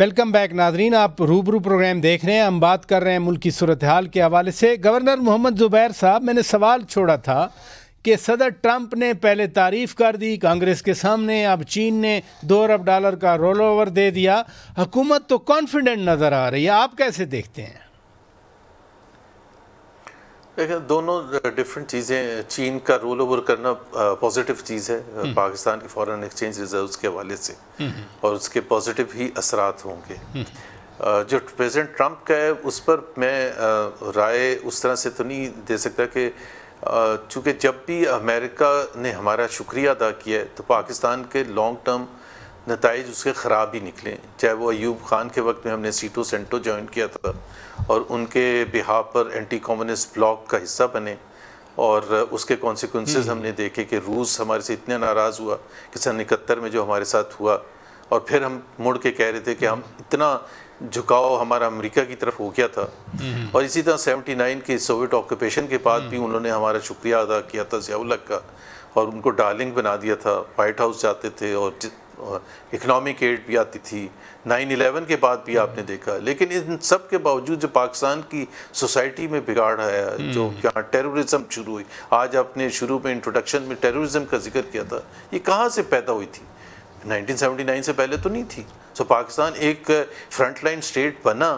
Welcome back नाजरीन, आप रूबरू प्रोग्राम देख रहे हैं। हम बात कर रहे हैं मुल्क की सूरत हाल के हवाले से। गवर्नर मोहम्मद ज़ुबैर साहब, मैंने सवाल छोड़ा था कि सदर ट्रंप ने पहले तारीफ़ कर दी कांग्रेस के सामने, अब चीन ने $2 अरब का रोल ओवर दे दिया। हुकूमत तो कॉन्फिडेंट नज़र आ रही है, आप कैसे देखते हैं? दोनों डिफरेंट चीज़ें। चीन का रोल ओवर करना पॉजिटिव चीज़ है पाकिस्तान के फॉरेन एक्सचेंज रिजर्व्स के हवाले से, और उसके पॉजिटिव ही असरात होंगे। जो प्रेसिडेंट ट्रंप का है उस पर मैं राय उस तरह से तो नहीं दे सकता कि चूँकि जब भी अमेरिका ने हमारा शुक्रिया अदा किया है तो पाकिस्तान के लॉन्ग टर्म नताइज उसके ख़राब ही निकले। चाहे वो अयूब खान के वक्त में हमने सीटो सेंटो ज्वाइन किया था और उनके बिहाफ पर एंटी कम्युनिस्ट ब्लॉक का हिस्सा बने, और उसके कॉन्सिक्वेंसेस हमने देखे कि रूस हमारे से इतना नाराज़ हुआ कि सन 71 में जो हमारे साथ हुआ, और फिर हम मुड़ के कह रहे थे कि हम इतना झुकाव हमारा अमेरिका की तरफ हो गया था। और इसी तरह 79 के सोवियत ऑक्यूपेशन के बाद भी उन्होंने हमारा शुक्रिया अदा किया था ज़िया-उल-हक का, और उनको डार्लिंग बना दिया था। वाइट हाउस जाते थे और इकनॉमिक एड भी आती थी। 9/11 के बाद भी आपने देखा। लेकिन इन सब के बावजूद जो पाकिस्तान की सोसाइटी में बिगाड़ आया, जो यहाँ टेररिज्म शुरू हुई, आज आपने शुरू में इंट्रोडक्शन में टेररिज्म का जिक्र किया था, ये कहाँ से पैदा हुई थी? 1979 से पहले तो नहीं थी। सो पाकिस्तान एक फ्रंटलाइन स्टेट बना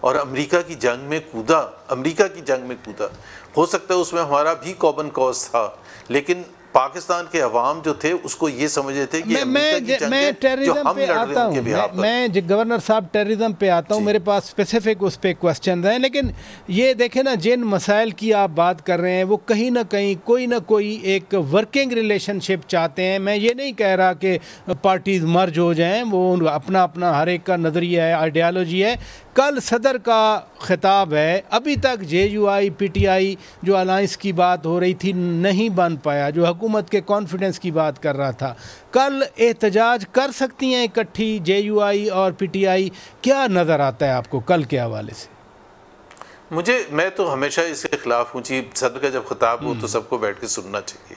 और अमेरिका की जंग में कूदा। हो सकता है उसमें हमारा भी कॉमन कॉज था, लेकिन पाकिस्तान के अवाम जो थे उसको ये समझे थे कि मैं टेररिज्म पे आता हूँ। मैं गवर्नर साहब टेररिज्म पे आता हूँ, मेरे पास स्पेसिफिक उस पर क्वेश्चन हैं। लेकिन ये देखें ना, जिन मसाइल की आप बात कर रहे हैं वो कहीं ना कहीं कोई ना कोई एक वर्किंग रिलेशनशिप चाहते हैं। मैं ये नहीं कह रहा कि पार्टीज मर्ज हो जाएं, वो अपना अपना हर एक का नज़रिया है, आइडियालॉजी है। कल सदर का खिताब है, अभी तक JUI PTI जो अलायंस की बात हो रही थी नहीं बन पाया, जो हुकूमत के कॉन्फिडेंस की बात कर रहा था। कल एहतजाज कर सकती हैं इकट्ठी JUI और PTI? क्या नज़र आता है आपको कल के हवाले से? मैं तो हमेशा इसके खिलाफ हूँ जी। सदर का जब खिताब हो तो सबको बैठ के सुनना चाहिए।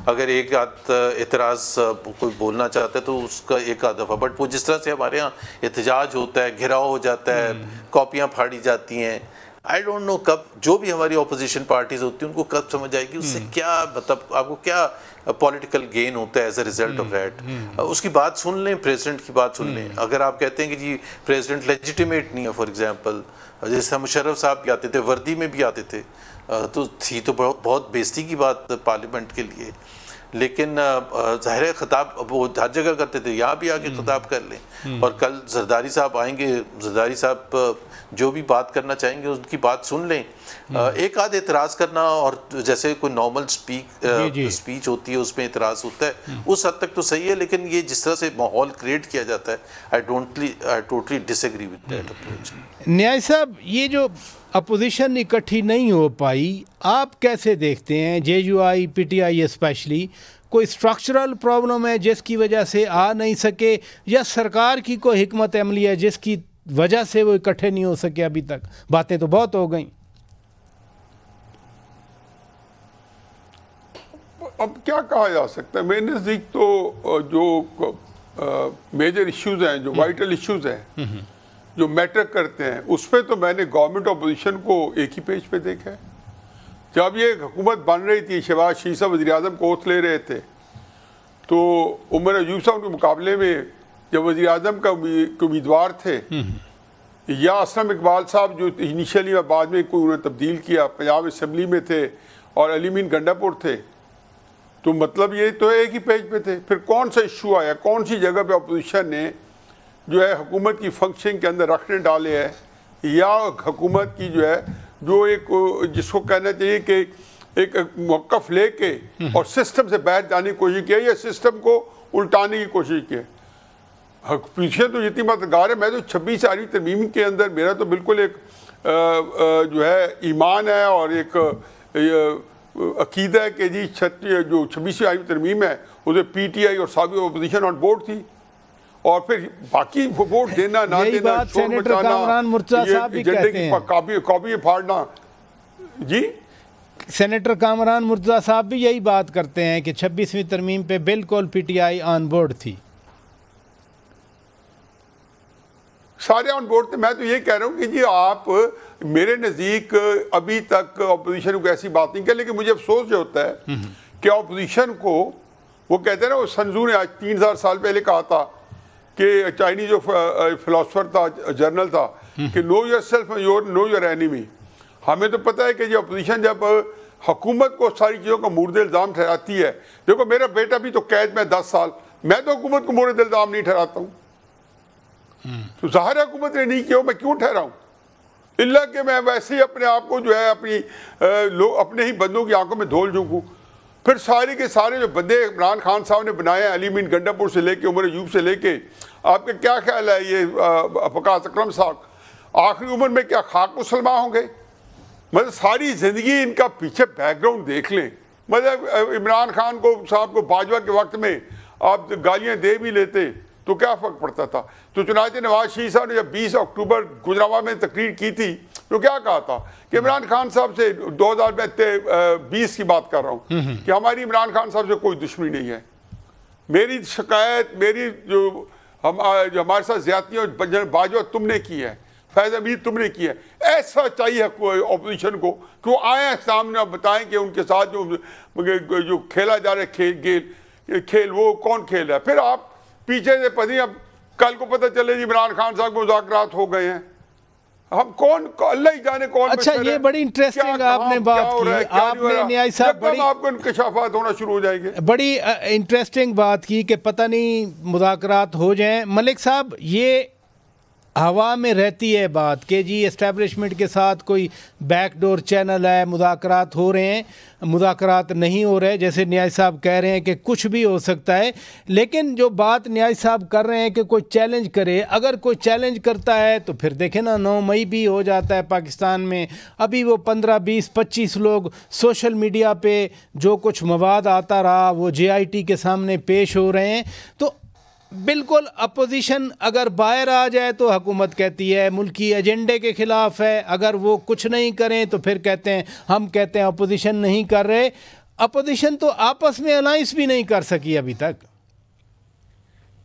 अगर एक आध एतराज़ कोई बोलना चाहता है तो उसका एक आध दफ़ा, बट वो जिस तरह से हमारे यहाँ एहतजाज होता है, घेराव हो जाता है, कॉपियाँ फाड़ी जाती हैं, आई डोंट नो कब जो भी हमारी अपोजिशन पार्टीज होती हैं उनको कब समझ आएगी उससे क्या मतलब आपको क्या पॉलिटिकल गेन होता है as a result of that. उसकी बात सुन लें, प्रेसिडेंट की बात सुन लें। अगर आप कहते हैं कि जी प्रेसिडेंट लेजिटिमेट नहीं है, फॉर एग्जांपल जैसे मुशर्रफ साहब भी आते थे, वर्दी में भी आते थे, तो बहुत बेइज्जती की बात पार्लियामेंट के लिए। लेकिन ज़ाहिर है खिताब वो हर जगह करते थे, यहाँ भी आके खिताब कर लें। और कल जरदारी साहब आएंगे, जरदारी साहब जो भी बात करना चाहेंगे उनकी बात सुन लें। एक आध एतराज़ करना और जैसे कोई नॉर्मल स्पीच होती है उसमें एतराज़ होता है, उस हद तक तो सही है। लेकिन ये जिस तरह से माहौल क्रिएट किया जाता है, I totally disagree with that approach. न्याय साहब, ये जो अपोजिशन इकट्ठी नहीं हो पाई, आप कैसे देखते हैं? JUI PTI स्पेशली, कोई स्ट्रक्चरल प्रॉब्लम है जिसकी वजह से आ नहीं सके, या सरकार की कोई हिकमत अमली है जिसकी वजह से वो इकट्ठे नहीं हो सके? अभी तक बातें तो बहुत हो गई। अब क्या कहा जा सकता है? मेरे नज़दीक तो जो मेजर इश्यूज़ हैं, जो वाइटल इश्यूज़ हैं, जो मैटर करते हैं, उस पर तो मैंने गवर्नमेंट अपोजिशन को एक ही पेज पे देखा है। जब ये हुकूमत बन रही थी, शहबाज शरीफ साहब वज़ीर-ए-आज़म को ओथ ले रहे थे, तो उमर अयूब साहब के मुकाबले में जब वज़ीर-ए-आज़म का उम्मीदवार थे, या असलम इकबाल साहब जो इनिशियली और बाद में कोई उन्होंने तब्दील किया, पंजाब असम्बली में थे, और अलीमीन गंडापुर थे, तो मतलब ये तो एक ही पेज पे थे। फिर कौन सा इशू आया, कौन सी जगह पे अपोजिशन ने जो है हुकूमत की फंक्शन के अंदर रखने डाले है, या हुकूमत की जो है जो एक जिसको कहना चाहिए कि एक मौक़िफ़ लेके और सिस्टम से बाहर जाने की कोशिश की, या सिस्टम को उल्टाने की कोशिश की। पीछे तो जितनी मददगार है, मैं तो 26वीं तरमीम के अंदर मेरा तो बिल्कुल एक जो है ईमान है और एक अकीदा है कि जी जो 26वीं तरमीम है उसमें PTI और साबिक़ अपोजिशन ऑन बोर्ड थी, और फिर बाकी वोट देना ना देना, सेनेटर कामरान मुर्तज़ा साहब भी कहते हैं, कॉपी फाड़ना। जी, सेनेटर कामरान मुर्तज़ा साहब भी यही बात करते हैं कि 26वीं तरमीम पे बिल्कुल PTI ऑन बोर्ड थी। सारे ऑन बोर्ड थे। मैं तो ये कह रहा हूँ कि जी आप मेरे नज़दीक अभी तक अपोजिशन को ऐसी बात नहीं कर, लेकिन मुझे अफसोस जो होता है कि अपोजिशन को वो कहते हैं ना, वो संजू ने आज 3000 साल पहले कहा था कि चाइनीज जो फिलोसफर था, जर्नल था, कि know your self know your enemy. हमें तो पता है कि जो अपोजिशन जब हुकूमत को सारी चीज़ों का मुर्द इल्ज़ाम ठहराती है, देखो मेरा बेटा भी तो कैद में 10 साल, मैं तो हुकूमत को मुर्द इल्ज़ाम नहीं ठहराता हूँ, तो ज़ाहिर हुकूमत ने नहीं किया, मैं क्यों ठहराऊँ? इल्ला कि मैं वैसे ही अपने आप को जो है अपने ही बंदों की आंखों में धोल झोंकूँ। फिर सारे के सारे जो बंदे इमरान खान साहब ने बनाए हैं, अली मीन गंडापुर से लेके उमर अयूब से लेके, आपका क्या ख्याल है ये फकास अकरम साहब आखिरी उम्र में क्या खाक मुसलमान होंगे? मतलब सारी ज़िंदगी इनका पीछे बैकग्राउंड देख लें। मतलब इमरान खान को साहब को बाजवा के वक्त में आप गालियाँ दे भी लेते तो क्या फ़र्क पड़ता था? तो चुनांचे नवाज शरीफ साहब ने जब 20 अक्टूबर गुजरावां में तकरीर की थी तो क्या कहा था कि इमरान खान साहब से 2020 की बात कर रहा हूँ कि हमारी इमरान खान साहब से कोई दुश्मनी नहीं है। मेरी शिकायत, मेरी जो हमारे साथ ज्यादतियाँ बाजवा तुमने की है, फैज़ अमीर तुमने की है, ऐसा चाहिए अपोजिशन को कि वो आए सामने और बताएं कि उनके साथ जो खेला जा रहा है खेल वो कौन खेल रहा है। फिर आप पीछे से पता नहीं, अब कल को पता चले जी इमरान खान साहब मुज़ाकरात हो गए हैं, हम कौन, अल्लाह ही जाने कौन। अच्छा, ये बड़ी इंटरेस्टिंग आपने बात की, आपने न्याय साहब बड़ी आपको इंकशाफात होना शुरू हो जाएंगे, बड़ी इंटरेस्टिंग बात की कि पता नहीं मुज़ाकरात हो जाएं। मलिक साहब, ये हवा में रहती है बात कि जी एस्टेब्लिशमेंट के साथ कोई बैकडोर चैनल है, मुज़ाकरात हो रहे हैं, मुज़ाकरात नहीं हो रहे, जैसे न्याय साहब कह रहे हैं कि कुछ भी हो सकता है। लेकिन जो बात न्याय साहब कर रहे हैं कि कोई चैलेंज करे, अगर कोई चैलेंज करता है तो फिर देखें ना 9 मई भी हो जाता है पाकिस्तान में। अभी वो 15, 20, 25 लोग सोशल मीडिया पे जो कुछ मवाद आता रहा वो JIT के सामने पेश हो रहे हैं। तो बिल्कुल अपोजिशन अगर बाहर आ जाए तो हुकूमत कहती है मुल्की एजेंडे के ख़िलाफ़ है, अगर वो कुछ नहीं करें तो फिर कहते हैं हम कहते हैं अपोजिशन नहीं कर रहे। अपोजिशन तो आपस में अलायंस भी नहीं कर सकी अभी तक।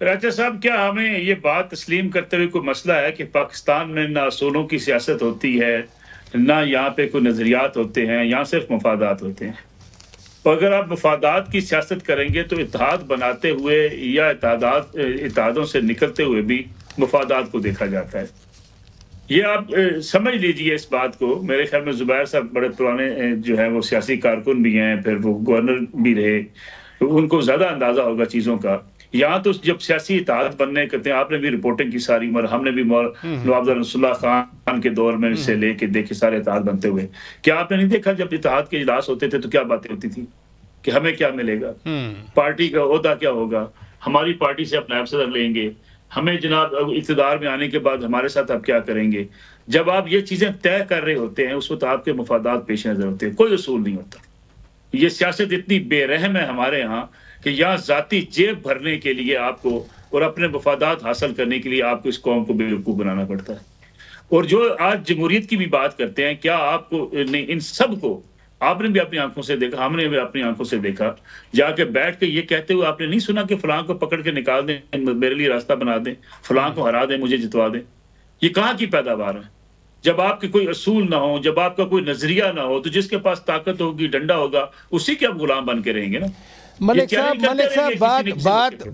राजा साहब, क्या हमें ये बात तस्लीम करते हुए कोई मसला है कि पाकिस्तान में ना असूलों की सियासत होती है, ना यहाँ पे कोई नज़रियात होते हैं, यहाँ सिर्फ मफादात होते हैं। और अगर आप मफादात की सियासत करेंगे तो इत्तेहाद बनाते हुए या इत्तेहादों से निकलते हुए भी मफादात को देखा जाता है। ये आप समझ लीजिए इस बात को। मेरे ख्याल में ज़ुबैर साहब बड़े पुराने जो है वो सियासी कारकुन भी हैं, फिर वो गवर्नर भी रहे, तो उनको ज़्यादा अंदाज़ा होगा चीज़ों का। यहाँ तो जब सियासी इत्तेहाद बनने करते हैं, आपने भी रिपोर्टिंग की सारी उम्र, हमने भी नवाब रसूलुल्लाह खान के दौर में से लेके देखे सारे इत्तेहाद बनते हुए। क्या आपने नहीं देखा जब इत्तेहाद के इजलास होते थे तो क्या बातें होती थी कि हमें क्या मिलेगा, पार्टी का ओहदा क्या होगा, हमारी पार्टी से अपना सदर लेंगे, हमें जनाब इक़्तिदार में आने के बाद हमारे साथ आप क्या करेंगे। जब आप ये चीजें तय कर रहे होते हैं उस वक्त आपके मफादात पेश नजर होते हैं, कोई उसूल नहीं होता। ये सियासत इतनी बेरहम है हमारे यहाँ कि यहाँ जाती जेब भरने के लिए आपको और अपने मफादात हासिल करने के लिए आपको इस कौम को बेवकूफ़ बनाना पड़ता है। और जो आज जमहूरियत की भी बात करते हैं, क्या आपको नहीं, इन सब को आपने भी अपनी आंखों से देखा, हमने भी अपनी आंखों से देखा, जाके बैठ के ये कहते हुए आपने नहीं सुना कि फलां को पकड़ के निकाल दें, मेरे लिए रास्ता बना दें, फलां को हरा दें, मुझे जितवा दें। ये कहाँ की पैदावार है? जब आपके कोई असूल ना हो, जब आपका कोई नजरिया ना हो, तो जिसके पास ताकत होगी, डंडा होगा, उसी के आप गुलाम बन के रहेंगे ना। मलिक साहब,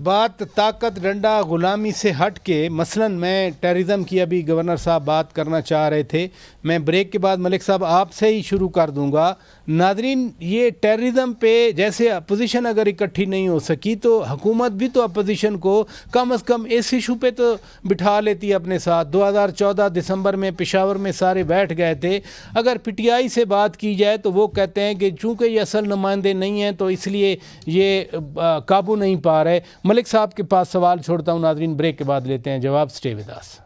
बात ताकत डंडा गुलामी से हट के, मसलन मैं टेररिज्म की अभी गवर्नर साहब बात करना चाह रहे थे, मैं ब्रेक के बाद मलिक साहब आपसे ही शुरू कर दूंगा। नादरीन, ये टेररिज्म पे जैसे अपोजिशन अगर इकट्ठी नहीं हो सकी तो हुकूमत भी तो अपोजिशन को कम अज़ कम इस इशू पे तो बिठा लेती है अपने साथ। 2014 दिसंबर में पेशावर में सारे बैठ गए थे। अगर PTI से बात की जाए तो वो कहते हैं कि चूँकि ये असल नुमाइंदे नहीं हैं तो इसलिए ये काबू नहीं पा रहे। मलिक साहब के पास सवाल छोड़ता हूँ नादरीन, ब्रेक के बाद लेते हैं जवाब। Stay with us.